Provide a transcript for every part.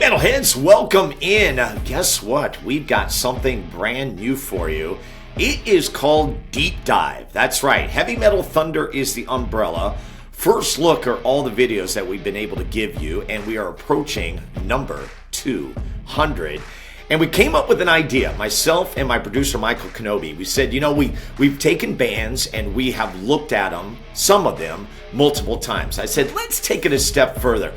Metalheads, welcome in. Guess what? We've got something brand new for you. It is called Deep Dive. That's right. Heavy Metal Thunder is the umbrella. First look are all the videos that we've been able to give you, and we are approaching number 200. And we came up with an idea, myself and my producer Michael Kenobi. We said, we've taken bands and we have looked at them, some of them, multiple times. I said, let's take it a step further.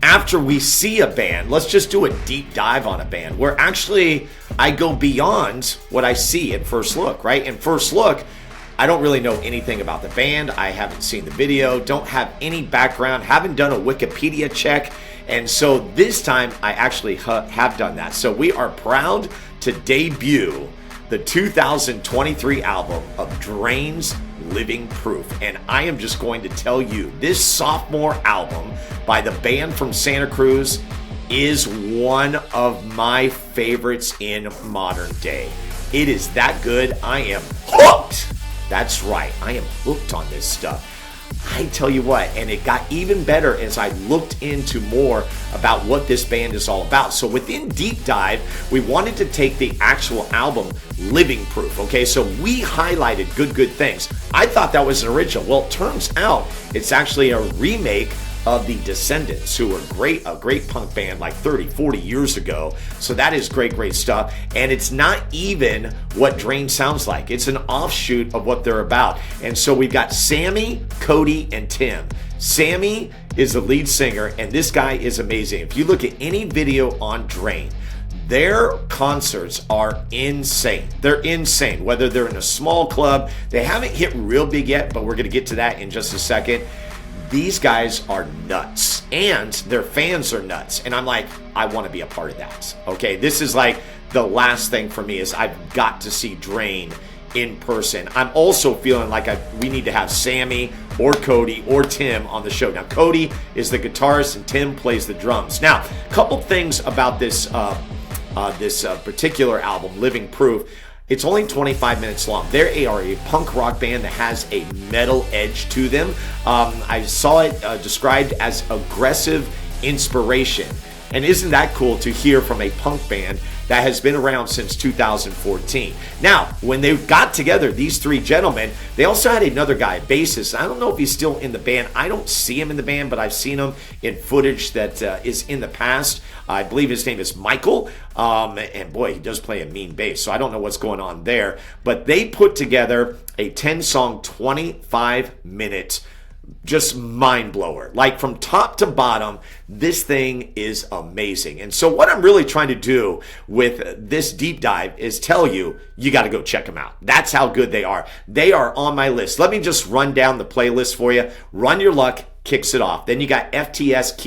After we see a band, let's just do a deep dive on a band where actually I go beyond what I see at first look, right? In first look, I don't really know anything about the band. I haven't seen the video, don't have any background, haven't done a Wikipedia check. And so this time I actually have done that. So we are proud to debut the 2023 album of Drain's Living Proof. And I am just going to tell you, this sophomore album by the band from Santa Cruz is one of my favorites in modern day. It is that good. I am hooked. That's right. I am hooked on this stuff. I tell you what, and it got even better as I looked into more about what this band is all about. So within Deep Dive, we wanted to take the actual album Living Proof, okay? So we highlighted good things. I thought that was an original. Well, it turns out it's actually a remake of the Descendants, who were a great punk band like 30, 40 years ago. So that is great stuff. And it's not even what Drain sounds like. It's an offshoot of what they're about. And so we've got Sammy, Cody, and Tim. Sammy is the lead singer, and this guy is amazing. If you look at any video on Drain, their concerts are insane. They're insane. Whether they're in a small club, they haven't hit real big yet, but we're going to get to that in just a second. These guys are nuts, and their fans are nuts. And I'm like, I want to be a part of that. Okay, this is like the last thing for me is I've got to see Drain in person. I'm also feeling like we need to have Sammy or Cody or Tim on the show. Now, Cody is the guitarist and Tim plays the drums. Now, a couple things about this particular album, Living Proof. It's only 25 minutes long. They are a punk rock band that has a metal edge to them. I saw it described as aggressive inspiration. And isn't that cool to hear from a punk band that has been around since 2014? Now, when they got together, these three gentlemen, they also had another guy, a bassist. I don't know if he's still in the band. I don't see him in the band, but I've seen him in footage that is in the past. I believe his name is Michael. And boy, he does play a mean bass, so I don't know what's going on there. But they put together a 10-song, 25-minute just mind blower. Like from top to bottom, this thing is amazing. And so what I'm really trying to do with this deep dive is tell you, you got to go check them out. That's how good they are. They are on my list. Let me just run down the playlist for you. Run Your Luck kicks it off. Then you got FTS,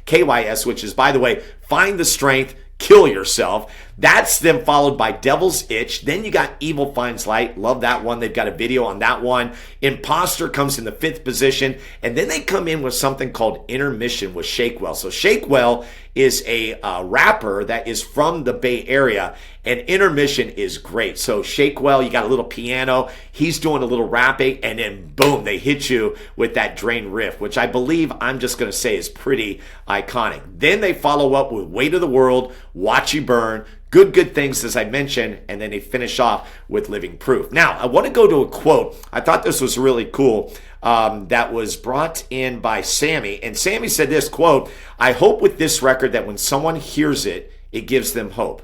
KYS, which is, by the way, Find the Strength, Kill Yourself. That's them followed by Devil's Itch. Then you got Evil Finds Light. Love that one. They've got a video on that one. Imposter comes in the 5th position. And then they come in with something called Intermission with Shakewell. So Shakewell is a rapper that is from the Bay Area. And Intermission is great. So Shakewell, you got a little piano. He's doing a little rapping. And then boom, they hit you with that Drain riff, which I believe I'm just going to say is pretty iconic. Then they follow up with Weight of the World, Watch You Burn, Good Things, as I mentioned, and then they finish off with Living Proof. Now, I want to go to a quote. I thought this was really cool that was brought in by Sammy. And Sammy said this, quote, "I hope with this record that when someone hears it, it gives them hope."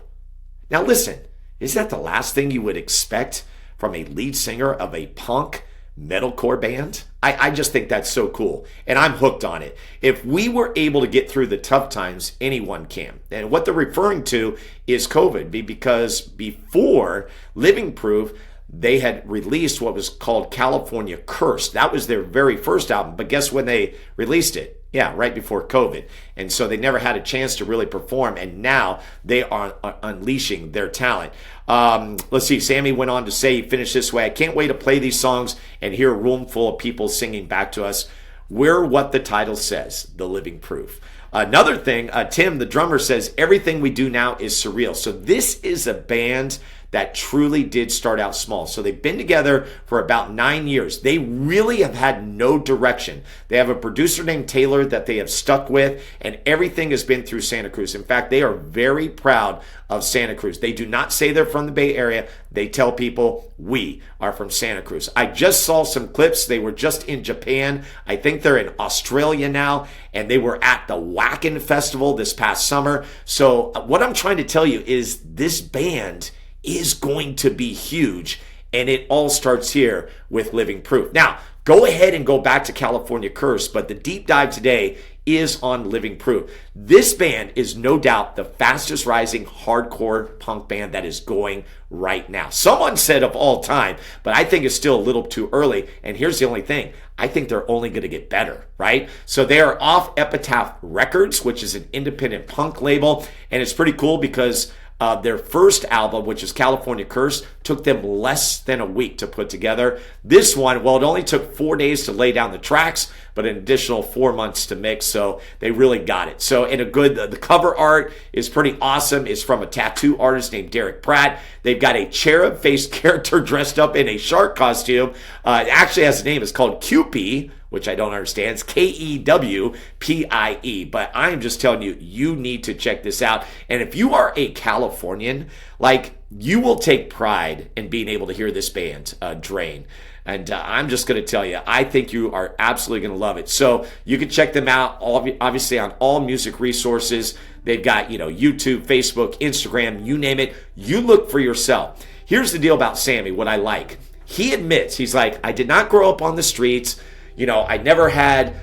Now, listen, is that the last thing you would expect from a lead singer of a punk metalcore band? I just think that's so cool, and I'm hooked on it. If we were able to get through the tough times, anyone can. And what they're referring to is COVID, because before Living Proof, they had released what was called California Cursed. That was their very first album, but guess when they released it? Yeah, right before COVID. And so they never had a chance to really perform, and now they are unleashing their talent. Let's see, Sammy went on to say, he finished this way, "I can't wait to play these songs and hear a room full of people singing back to us. We're what the title says, the living proof." Another thing, Tim, the drummer, says, "Everything we do now is surreal." So this is a band that truly did start out small. So they've been together for about 9 years. They really have had no direction. They have a producer named Taylor that they have stuck with, and everything has been through Santa Cruz. In fact, they are very proud of Santa Cruz. They do not say they're from the Bay Area. They tell people we are from Santa Cruz. I just saw some clips. They were just in Japan. I think they're in Australia now, and they were at the Wacken Festival this past summer. So what I'm trying to tell you is this band is going to be huge, and it all starts here with Living Proof. Now, go ahead and go back to California Curse, but the deep dive today is on Living Proof. This band is no doubt the fastest rising hardcore punk band that is going right now. Someone said of all time, but I think it's still a little too early. And here's the only thing. I think they're only going to get better, right? So they are off Epitaph Records, which is an independent punk label. And it's pretty cool because their first album, which is California Curse, took them less than a week to put together. This one, well, it only took 4 days to lay down the tracks, but an additional 4 months to mix, so they really got it. So, the cover art is pretty awesome. It's from a tattoo artist named Derek Pratt. They've got a cherub-faced character dressed up in a shark costume. It actually has a name. It's called Kewpie, which I don't understand. It's Kewpie. But I'm just telling you, you need to check this out. And if you are a Californian, you will take pride in being able to hear this band, Drain. And I'm just going to tell you, I think you are absolutely going to love it. So you can check them out, obviously, on all music resources. They've got, YouTube, Facebook, Instagram, you name it. You look for yourself. Here's the deal about Sammy, what I like. He admits, he's like, I did not grow up on the streets. I never had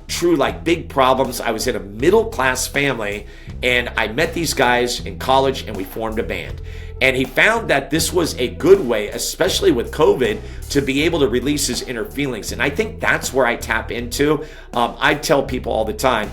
true big problems. I was in a middle class family, and I met these guys in college and we formed a band. And he found that this was a good way, especially with COVID, to be able to release his inner feelings. And I think that's where I tap into. I tell people all the time,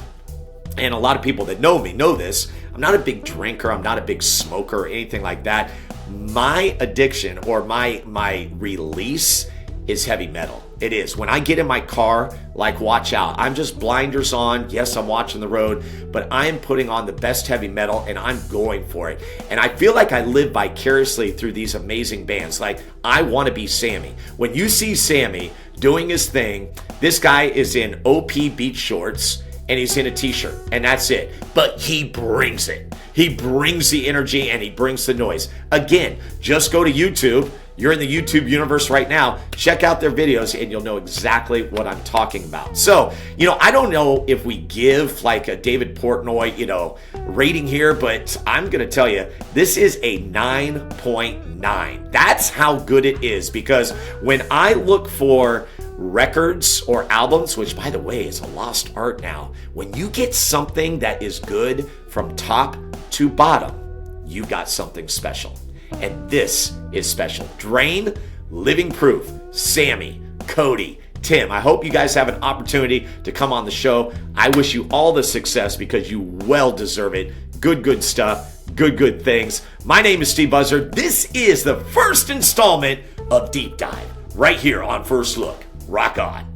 and a lot of people that know me know this, I'm not a big drinker, I'm not a big smoker or anything like that. My addiction or my release is heavy metal. It is. When I get in my car, watch out. I'm just blinders on. Yes, I'm watching the road, but I am putting on the best heavy metal and I'm going for it. And I feel like I live vicariously through these amazing bands. I want to be Sammy. When you see Sammy doing his thing, this guy is in OP beach shorts and he's in a t-shirt, and that's it. But he brings it. He brings the energy and he brings the noise. Again, just go to YouTube. You're in the YouTube universe right now. Check out their videos and you'll know exactly what I'm talking about. So, I don't know if we give a David Portnoy, rating here, but I'm going to tell you, this is a 9.9. That's how good it is, because when I look for records or albums, which by the way is a lost art now, when you get something that is good from top to bottom, you got something special. And this is special. Drain, Living Proof, Sammy, Cody, Tim. I hope you guys have an opportunity to come on the show. I wish you all the success because you well deserve it. Good stuff. Good things. My name is Steve Buzzard. This is the first installment of Deep Dive right here on First Look. Rock on.